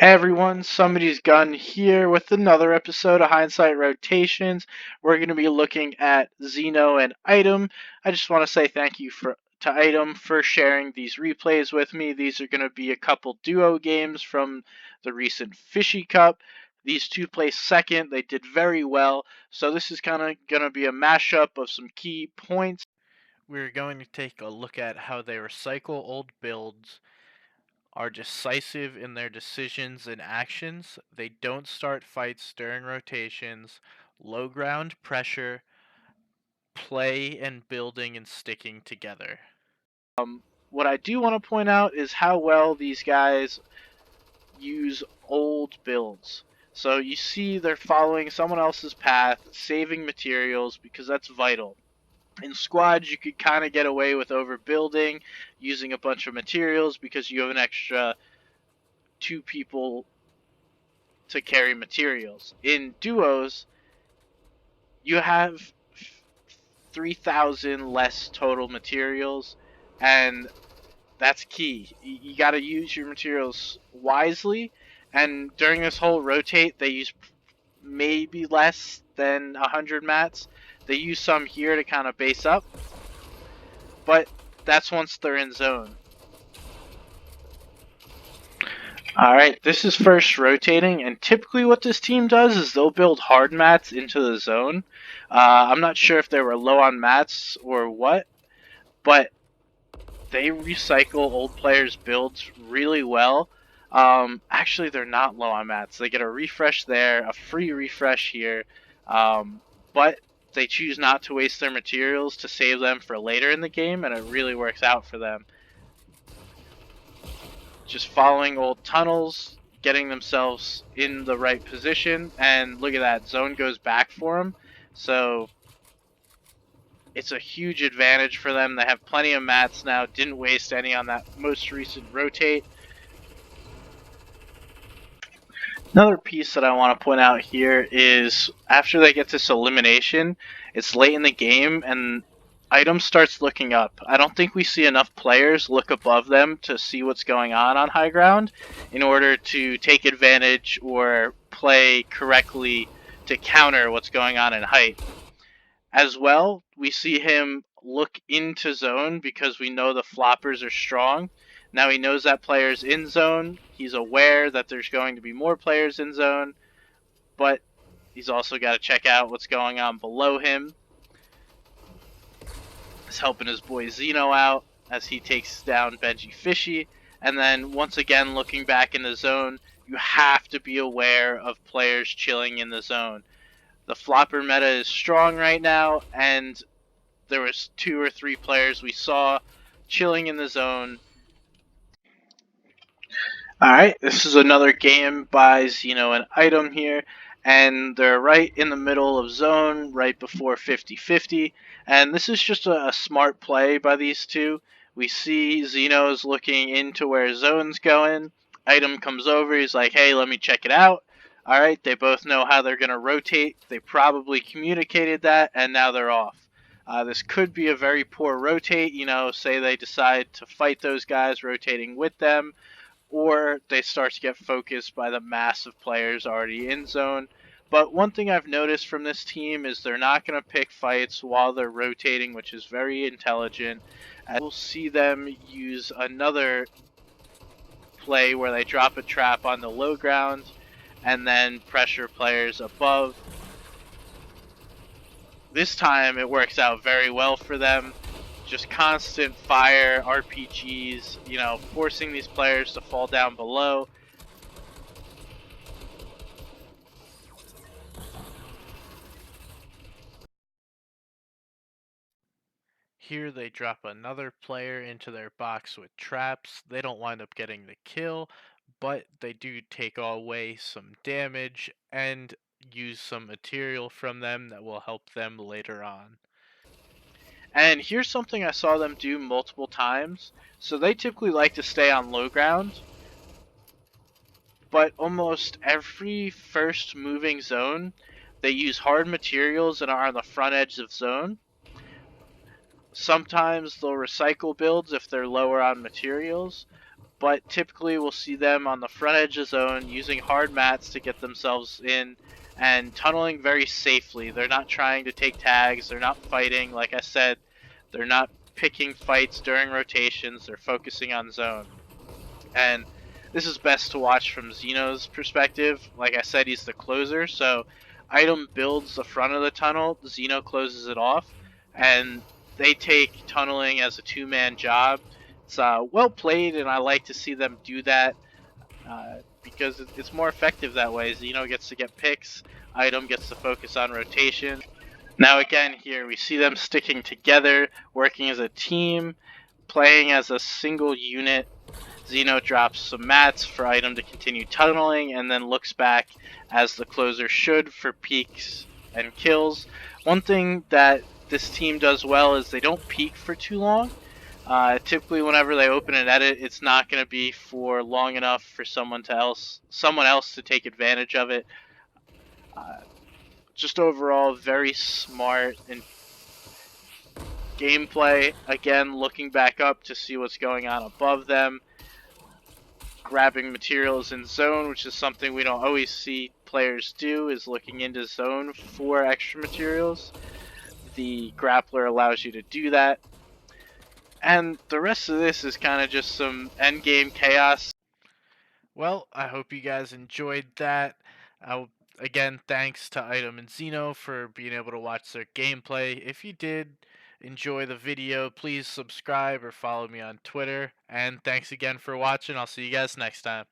Hey everyone, Somebody's Gun here with another episode of Hindsight Rotations. We're going to be looking at Zino and Item. I just want to say thank you to Item for sharing these replays with me. These are going to be a couple duo games from the recent Fishy Cup. These two placed second. They did very well. So this is kind of going to be a mashup of some key points. We're going to take a look at how they recycle old builds, are decisive in their decisions and actions. They don't start fights during rotations, low ground pressure, play and building and sticking together. What I do want to point out is how well these guys use old builds. So you see they're following someone else's path, saving materials because that's vital. In squads, you could kind of get away with overbuilding, using a bunch of materials because you have an extra two people to carry materials. In duos, you have 3,000 less total materials, and that's key. You got to use your materials wisely, and during this whole rotate, they use maybe less than 100 mats. They use some here to kind of base up, but that's once they're in zone. Alright, this is first rotating, and typically what this team does is they'll build hard mats into the zone. I'm not sure if they were low on mats or what, but they recycle old players' builds really well. Actually, they're not low on mats. They get a refresh there, a free refresh here, but they choose not to waste their materials to save them for later in the game, and it really works out for them. Just following old tunnels, getting themselves in the right position, and look at that, zone goes back for them. So it's a huge advantage for them. They have plenty of mats now, didn't waste any on that most recent rotate. Another piece that I want to point out here is after they get this elimination, it's late in the game and Item starts looking up. I don't think we see enough players look above them to see what's going on high ground in order to take advantage or play correctly to counter what's going on in height. As well, we see him look into zone because we know the floppers are strong. Now he knows that player's in zone. He's aware that there's going to be more players in zone, but he's also got to check out what's going on below him. He's helping his boy Zino out as he takes down Benji Fishy. And then once again, looking back in the zone, you have to be aware of players chilling in the zone. The flopper meta is strong right now, and there was 2 or 3 players we saw chilling in the zone. Alright, this is another game by Zino and Item here, and they're right in the middle of zone, right before 50-50, and this is just a smart play by these two. We see Zino's looking into where zone's going, Item comes over, he's like, hey, let me check it out. Alright, they both know how they're going to rotate, they probably communicated that, and now they're off. This could be a very poor rotate, say they decide to fight those guys rotating with them, or they start to get focused by the mass of players already in zone. But one thing I've noticed from this team is they're not going to pick fights while they're rotating, which is very intelligent. And we'll see them use another play where they drop a trap on the low ground and then pressure players above. This time it works out very well for them. Just constant fire, RPGs, forcing these players to fall down below. Here they drop another player into their box with traps. They don't wind up getting the kill, but they do take away some damage and use some material from them that will help them later on. And here's something I saw them do multiple times. So they typically like to stay on low ground, but almost every first moving zone, they use hard materials and are on the front edge of zone. Sometimes they'll recycle builds if they're lower on materials, but typically we'll see them on the front edge of zone using hard mats to get themselves in and tunneling very safely. They're not trying to take tags, they're not fighting. Like I said, they're not picking fights during rotations, they're focusing on zone. And this is best to watch from Zino's perspective. Like I said, he's the closer, so itemm builds the front of the tunnel, Zino closes it off, and they take tunneling as a two-man job. It's well played, and I like to see them do that because it's more effective that way. Zino gets to get picks, itemm gets to focus on rotation. Now again, here we see them sticking together, working as a team, playing as a single unit. Zino drops some mats for itemm to continue tunneling and then looks back as the closer should for peeks and kills. One thing that this team does well is they don't peek for too long. Typically, whenever they open an edit, it's not going to be for long enough for someone else to take advantage of it. Just overall, very smart and gameplay. Again, looking back up to see what's going on above them. Grabbing materials in zone, which is something we don't always see players do, is looking into zone for extra materials. The grappler allows you to do that. And the rest of this is kind of just some endgame chaos. Well, I hope you guys enjoyed that. Again, thanks to itemm and Zino for being able to watch their gameplay. If you did enjoy the video, please subscribe or follow me on Twitter. And thanks again for watching. I'll see you guys next time.